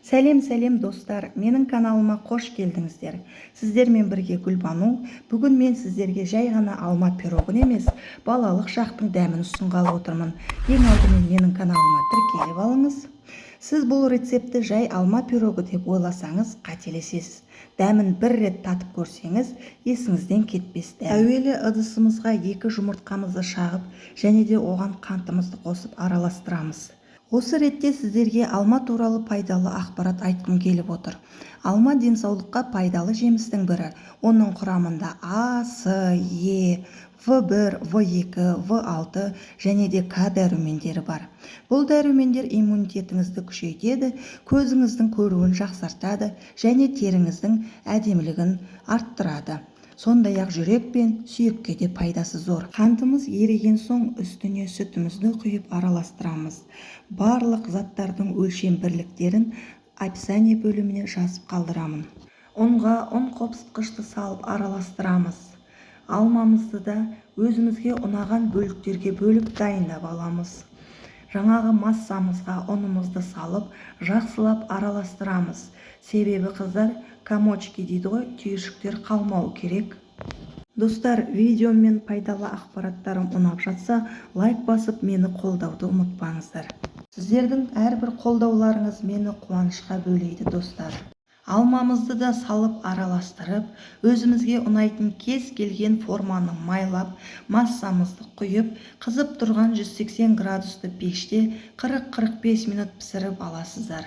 Сәлем достар, менің каналыма қош келдіңіздер. Сіздермен бірге Гүлбану. Бүгін мен сіздерге жай ғана алма пирогын емес, балалық шақтың дәмін ұсынғалы отырмын. Ең алдымен менің каналыма тіркеліп алыңыз. Сіз бұл рецепті жай алма пирогы деп ойласаңыз қателесесіз. Дәмін бір рет татып көрсеңіз, есіңізден кетпес дәм. Әуелі ыдысымызға 2 жұмыртқамызды шағып, және де оған қантымызды қосып араластырамыз. Осы ретте сіздерге алма туралы пайдалы ақпарат айтқым келіп отыр. Алма денсаулыққа пайдалы жемістің бірі. Оның құрамында А, С, Е, В1, В2, В6 және де К дәрумендері бар. Бұл дәрумендер иммунитетіңізді күшейтеді, көзіңіздің көруін жақсартады және теріңіздің әдемілігін арттырады. Сондай-ақ жүрек пен сүйекке де пайдасы зор. Қантымыз еріген соң үстіне сүтімізді құйып араластырамыз. Барлық заттардың өлшем бірліктерін описание бөліміне жазып қалдырамын. Ұнға ұн қопсытқышты салып араластырамыз. Алмамызды да өзімізге ұнаған бөліктерге бөліп дайындап аламыз. Жаңағы массамызға ұнымызды салып, жақсылап араластырамыз. Себебі қыздар, комочки дейді ғой, түйіршіктер қалмау керек. Достар, видеомен пайдалы ақпараттарым ұнап жатса, лайк басып мені қолдауды ұмытпаңыздар. Сіздердің әрбір қолдауларыңыз мені қуанышқа бөлейді достар. Алмамызды да салып араластырып, өзімізге ұнайтын кез келген форманы майлап, массамызды құйып, қызып тұрған 180 градусты пеште 40-45 минут пісіріп аласыздар.